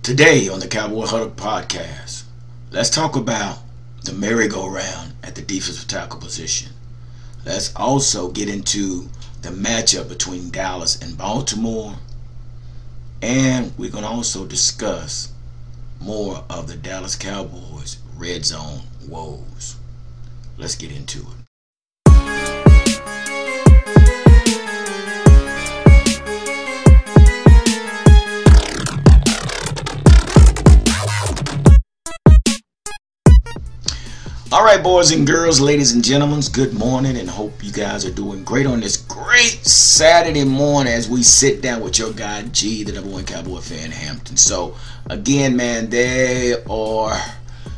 Today on the Cowboys Huddle podcast, let's talk about the merry-go-round at the defensive tackle position. Let's also get into the matchup between Dallas and Baltimore. And we're going to also discuss more of the Dallas Cowboys red zone woes. Let's get into it. All right, boys and girls, ladies and gentlemen, good morning, and hope you guys are doing great on this great Saturday morning as we sit down with your guy G, the #1 Cowboy fan, Hampton. So again, man, there are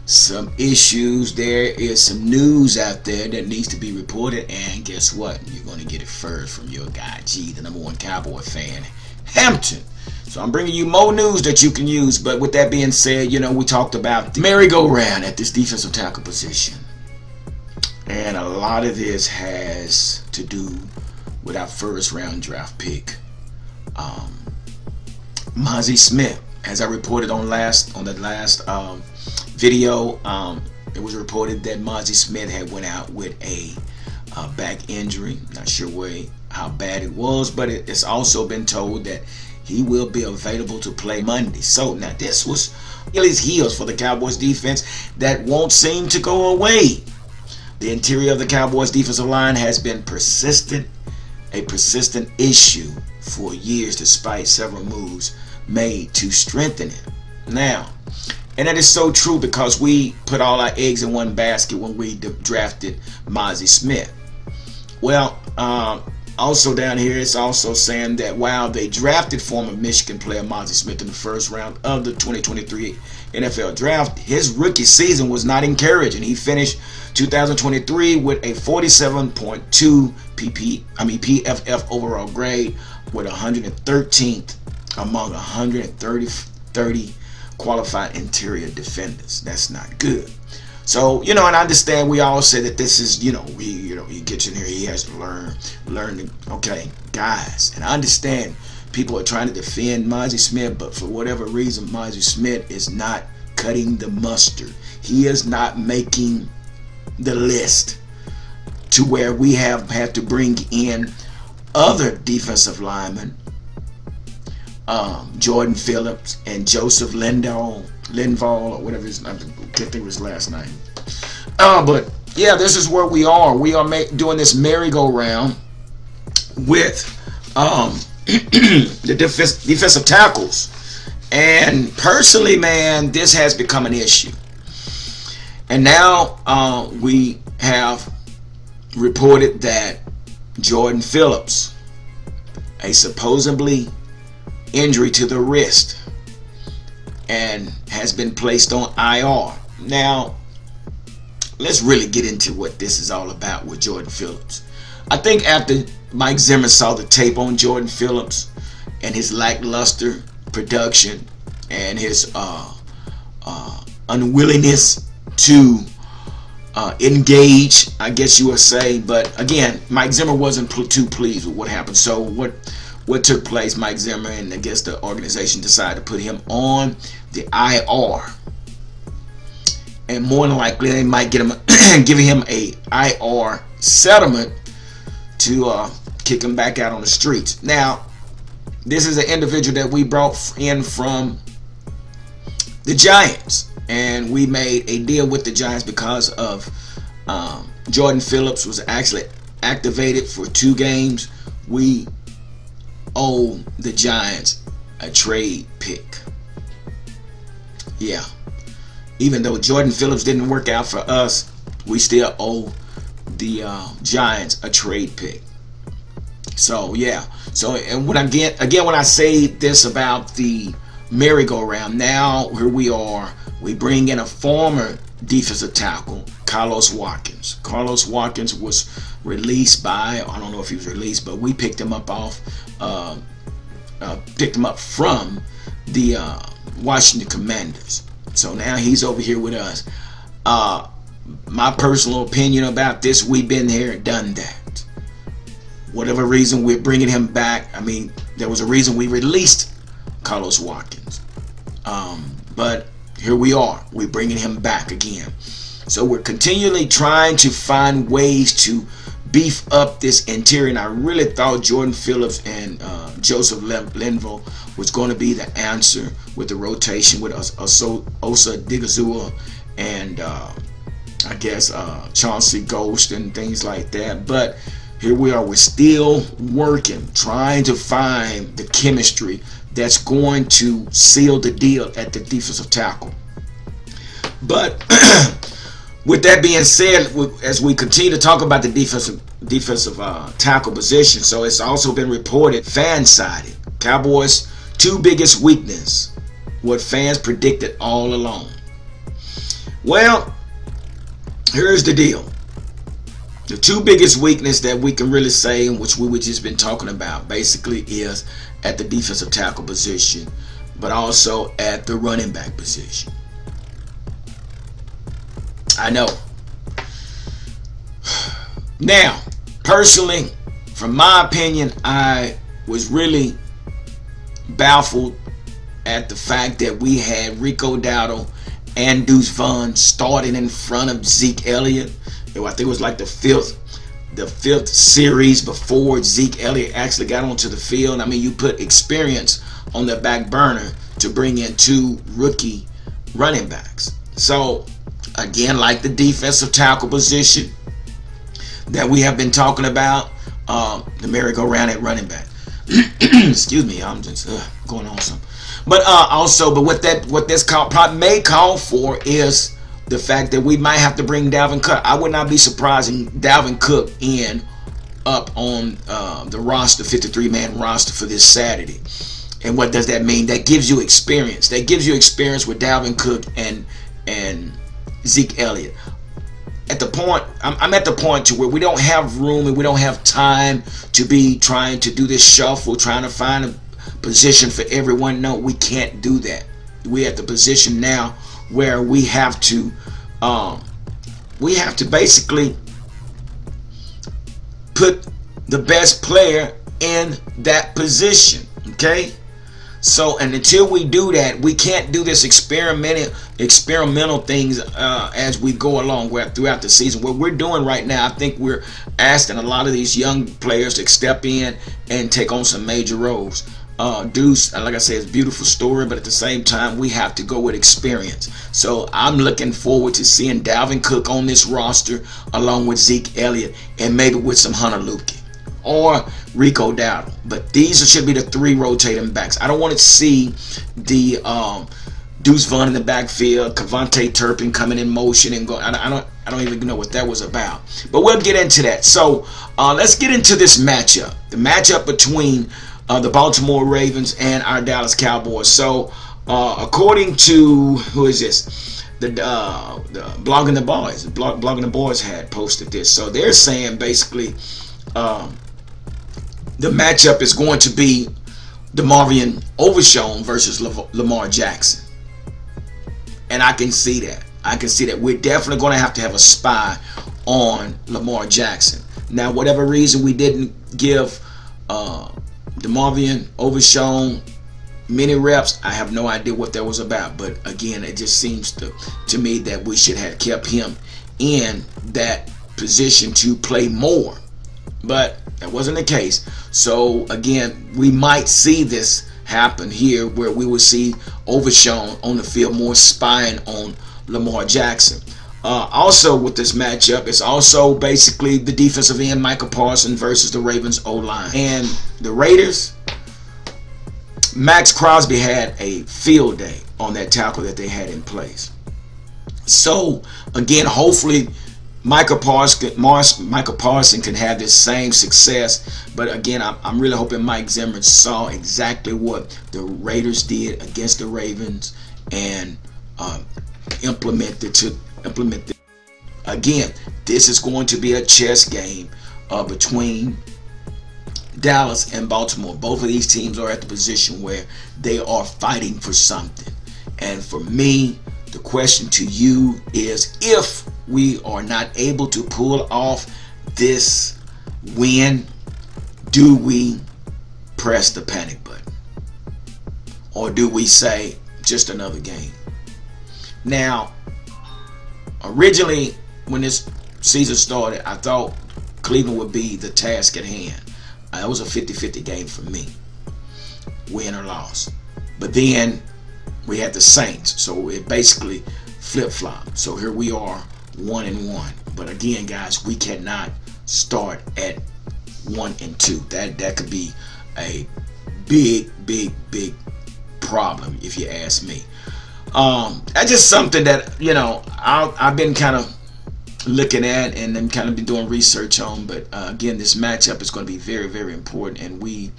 some issues. There is some news out there that needs to be reported, and guess what? You're going to get it first from your guy G, the #1 Cowboy fan, Hampton. So I'm bringing you more news that you can use. But with that being said, we talked about the merry-go-round at this defensive tackle position. And a lot of this has to do with our first-round draft pick, Mazi Smith. As I reported on the last video, it was reported that Mazi Smith had went out with a back injury. Not sure how bad it was, but it's also been told that he will be available to play Monday. So now this was Achilles' heels for the Cowboys defense that won't seem to go away. The interior of the Cowboys defensive line has been a persistent issue for years, despite several moves made to strengthen it. Now, and that is so true because we put all our eggs in one basket when we drafted Mazi Smith. Well, also down here, it's also saying that while they drafted former Michigan player Mazi Smith in the first round of the 2023 NFL draft, his rookie season was not encouraging. He finished 2023 with a 47.2 PFF overall grade, with 113th among 130 qualified interior defenders. That's not good. So, and I understand we all say that this is, he gets in here, he has to learn, okay, guys. And I understand people are trying to defend Mazi Smith, but for whatever reason, Mazi Smith is not cutting the mustard. He is not making the list to where we have had to bring in other defensive linemen, Jordan Phillips and Joseph Linval, or whatever his name, I can't think of his last name. But yeah, this is where we are. We are doing this merry-go-round with the defensive tackles. And personally, man, this has become an issue. And now we have reported that Jordan Phillips, a supposedly injury to the wrist, and has been placed on IR. Now, let's really get into what this is all about with Jordan Phillips. I think after Mike Zimmer saw the tape on Jordan Phillips and his lackluster production and his unwillingness to engage, I guess you would say. But again, Mike Zimmer wasn't too pleased with what happened. So what took place? Mike Zimmer and I guess the organization decided to put him on the IR, and more than likely they might get him giving him a IR settlement to kick him back out on the streets. Now, this is an individual that we brought in from the Giants, and we made a deal with the Giants because of Jordan Phillips was actually activated for 2 games. We owe the Giants a trade pick. Yeah, even though Jordan Phillips didn't work out for us, we still owe the Giants a trade pick. So yeah, and when I say this about the merry-go-round, now here we are, we bring in a former defensive tackle, Carlos Watkins. Carlos Watkins was released by, I don't know if he was released, but we picked him up from the Washington Commanders. So now he's over here with us. My personal opinion about this, we've been here and done that. Whatever reason we're bringing him back, I mean, there was a reason we released Carlos Watkins. But here we are. We're bringing him back again. So we're continually trying to find ways to beef up this interior. And I really thought Jordan Phillips and Joseph Linville was going to be the answer with the rotation with Osa Digazua and I guess Chauncey Ghost and things like that. But here we are. We're still working, trying to find the chemistry that's going to seal the deal at the defensive tackle. But with that being said, as we continue to talk about the defensive tackle position, so it's also been reported, fan-sided, Cowboys' two biggest weakness, what fans predicted all along. Well, here's the deal. The two biggest weakness that we can really say, which we just been talking about, basically is at the defensive tackle position, but also at the running back position. I know. Now, personally, from my opinion, I was really baffled at the fact that we had Rico Dowdle and Deuce Vaughn starting in front of Zeke Elliott. I think it was like the fifth series before Zeke Elliott actually got onto the field. I mean, you put experience on the back burner to bring in two rookie running backs. So, again, like the defensive tackle position that we have been talking about, the merry-go-round at running back. Excuse me, I'm just going on some. But but what this may call for is the fact that we might have to bring Dalvin Cook. I would not be surprised in Dalvin Cook up on the roster, 53-man roster for this Saturday. And what does that mean? That gives you experience. That gives you experience with Dalvin Cook and Zeke Elliott. At the point, I'm at the point to where we don't have room and we don't have time to be trying to do this shuffle, trying to find a position for everyone. No, we can't do that. We're at the position now where we have to basically put the best player in that position. Okay. So, and until we do that, we can't do this experimental things as we go along throughout the season. What we're doing right now, I think we're asking a lot of these young players to step in and take on some major roles. Deuce, like I said, it's a beautiful story, but at the same time, we have to go with experience. So I'm looking forward to seeing Dalvin Cook on this roster along with Zeke Elliott and maybe with some Hunter Luke or Rico Dowdle. But these should be the three rotating backs. I don't want to see the Deuce Vaughn in the backfield, Kevontae Turpin coming in motion and go. I don't even know what that was about. But we'll get into that. So let's get into this matchup. The matchup between the Baltimore Ravens and our Dallas Cowboys. So according to, who is this? The Blogging the Boys had posted this. So they're saying basically the matchup is going to be DeMarvion Overshown versus Lamar Jackson. And I can see that. I can see that. We're definitely going to have a spy on Lamar Jackson. Now, whatever reason we didn't give DeMarvion Overshown many reps, I have no idea what that was about. But again, it just seems to me that we should have kept him in that position to play more. But that wasn't the case. So again, we might see this happen here where we will see Overshown on the field more spying on Lamar Jackson. Also with this matchup, it's also basically the defensive end Micah Parsons versus the Ravens O-line. And the Raiders, Max Crosby had a field day on that tackle that they had in place. So again, hopefully Micah Parsons can have this same success. But again, I'm really hoping Mike Zimmer saw exactly what the Raiders did against the Ravens and implemented. Again, this is going to be a chess game between Dallas and Baltimore. Both of these teams are at the position where they are fighting for something. And for me, the question to you is, if we are not able to pull off this win, do we press the panic button? Or do we say, just another game. Now, originally, when this season started, I thought Cleveland would be the task at hand. It was a 50-50 game for me, win or loss. But then we had the Saints, so it basically flip-flopped. So here we are, 1-1. But again, guys, we cannot start at 1-2. That could be a big problem if you ask me. That's just something that, you know, I've been kind of looking at and then kind of been doing research on. But again, this matchup is going to be very important, and we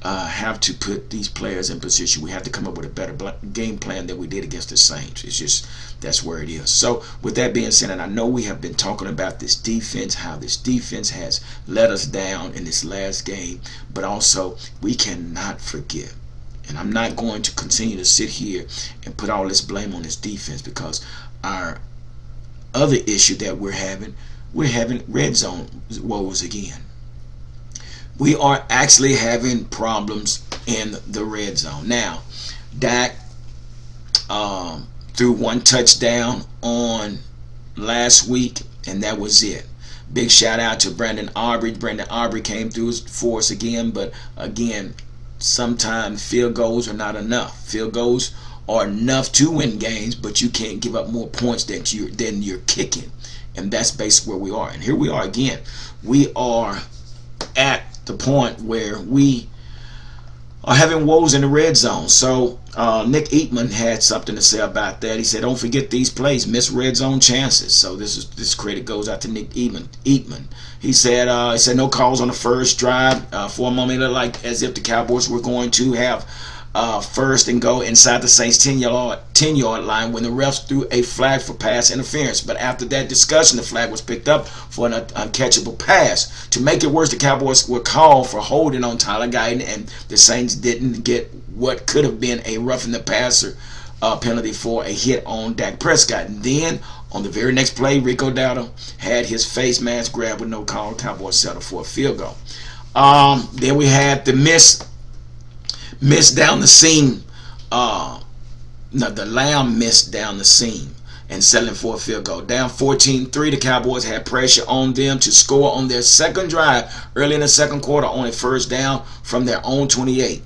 have to put these players in position. We have to come up with a better game plan than we did against the Saints. It's just, that's where it is. So with that being said, and I know we have been talking about this defense, how this defense has let us down in this last game, but also we cannot forget, and I'm not going to continue to sit here and put all this blame on this defense, because our other issue that we're having red zone woes again. We are actually having problems in the red zone. Now, Dak threw one touchdown on last week, and that was it. Big shout out to Brandon Aubrey. Brandon Aubrey came through for us again, but again, sometimes field goals are not enough. Field goals are enough to win games, but you can't give up more points than you're kicking, and that's basically where we are. And here we are again. We are at the point where we are having woes in the red zone. So Nick Eatman had something to say about that. He said, "Don't forget these plays, miss red zone chances." So this credit goes out to Nick Eatman. He said, no calls on the first drive. For a moment, it looked like as if the Cowboys were going to have first and go inside the Saints 10-yard line when the refs threw a flag for pass interference. But after that discussion, the flag was picked up for an uncatchable pass. To make it worse, the Cowboys were called for holding on Tyler Guyton, and the Saints didn't get what could have been a roughing the passer penalty for a hit on Dak Prescott. And then on the very next play, Rico Dowdle had his face mask grabbed with no call. Cowboys settled for a field goal. Then we had the miss down the seam. The Lamb missed down the seam and settling for a field goal. Down 14-3, the Cowboys had pressure on them to score on their second drive early in the second quarter on a first down from their own 28.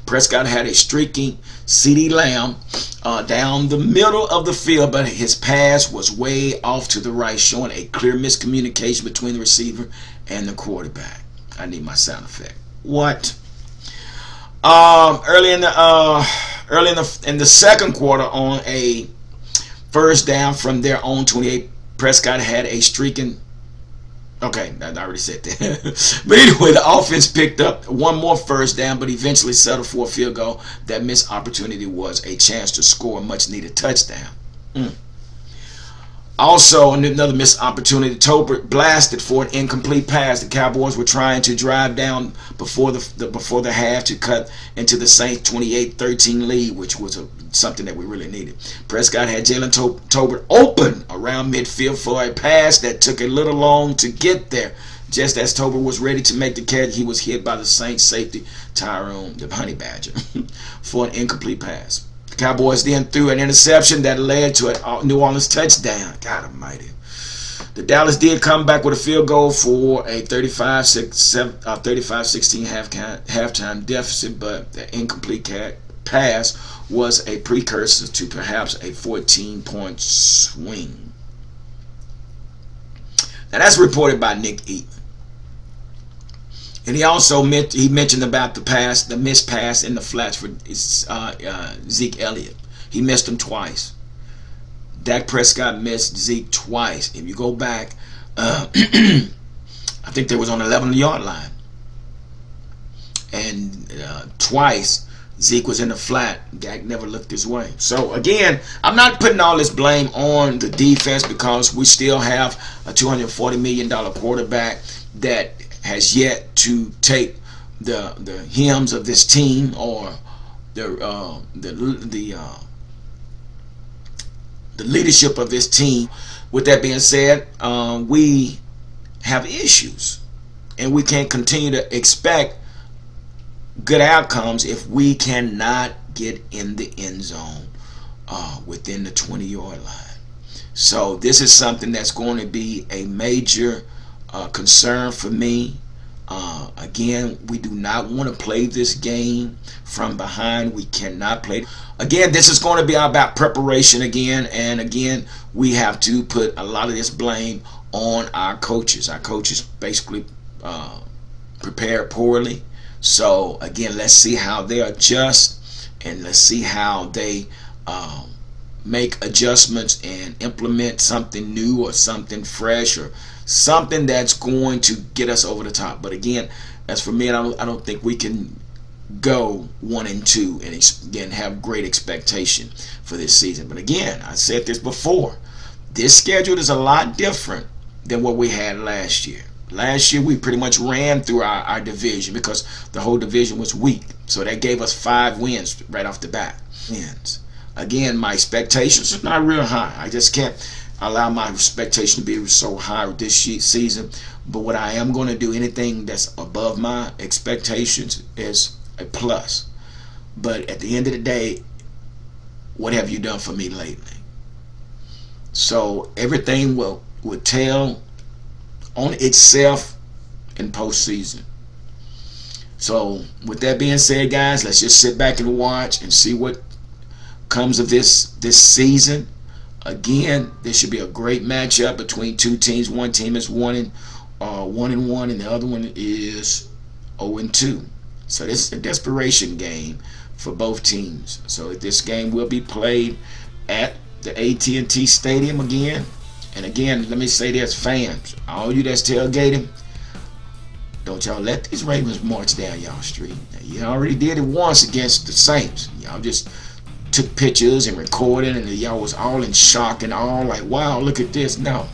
Prescott had a streaking CeeDee Lamb down the middle of the field, but his pass was way off to the right, showing a clear miscommunication between the receiver and the quarterback. I need my sound effect. What? Early in the second quarter, on a first down from their own 28, Prescott had a streaking. Okay, I already said that. But anyway, the offense picked up one more first down, but eventually settled for a field goal. That missed opportunity was a chance to score a much-needed touchdown. Also, another missed opportunity. Tolbert blasted for an incomplete pass. The Cowboys were trying to drive down before the half to cut into the Saints 28-13 lead, which was something that we really needed. Prescott had Jalen Tolbert open around midfield for a pass that took a little long to get there. Just as Tolbert was ready to make the catch, he was hit by the Saints safety Tyrone, the Honey Badger, for an incomplete pass. Cowboys then threw an interception that led to a New Orleans touchdown. God almighty. The Dallas did come back with a field goal for a 35-16 halftime deficit, but the incomplete pass was a precursor to perhaps a 14-point swing. Now that's reported by Nick Eatman. And he also mentioned about the missed pass in the flats for Zeke Elliott. He missed him twice. Dak Prescott missed Zeke twice. If you go back, I think they was on the 11-yard line. And twice, Zeke was in the flat. Dak never looked his way. So, again, I'm not putting all this blame on the defense, because we still have a $240 million quarterback that has yet to take the hymns of this team, or the leadership of this team. With that being said, we have issues, and we can't continue to expect good outcomes if we cannot get in the end zone within the 20-yard line. So this is something that's going to be a major concern for me. Again, we do not want to play this game from behind. We cannot play. Again, this is going to be about preparation again. And again, we have to put a lot of this blame on our coaches. Our coaches basically prepared poorly. So again, let's see how they adjust, and let's see how they make adjustments and implement something new or something fresh or something that's going to get us over the top. But again, as for me, I don't think we can go 1-2 and again have great expectation for this season. But again, I said this before, this schedule is a lot different than what we had last year. Last year we pretty much ran through our division because the whole division was weak. So that gave us 5 wins right off the bat. Wins. Again, my expectations are not real high. I just can't allow my expectation to be so high this season. But what I am going to do, anything that's above my expectations is a plus. But at the end of the day, what have you done for me lately? So everything will tell on itself in postseason. So with that being said, guys, let's just sit back and watch and see what comes of this season. Again, this should be a great matchup between two teams. One team is 1-1 and the other one is 0-2. So this is a desperation game for both teams. So this game will be played at the AT&T Stadium again. And again, let me say this, fans, all you that's tailgating, don't y'all let these Ravens march down y'all street. Now, you already did it once against the Saints. Y'all just took pictures and recorded, and y'all was all in shock and all like, wow, look at this. No.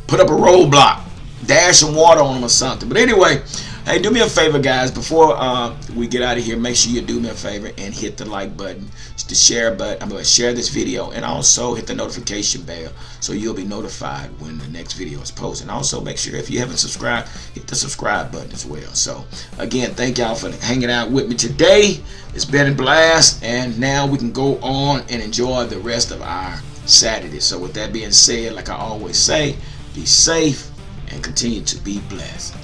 Put up a roadblock. Dash some water on them or something. But anyway, hey, do me a favor, guys. Before we get out of here, make sure you do me a favor and hit the like button, the share button. I'm going to share this video, and also hit the notification bell so you'll be notified when the next video is posted. And also make sure if you haven't subscribed, hit the subscribe button as well. So again, thank y'all for hanging out with me today. It's been a blast, and now we can go on and enjoy the rest of our Saturday. So with that being said, like I always say, be safe and continue to be blessed.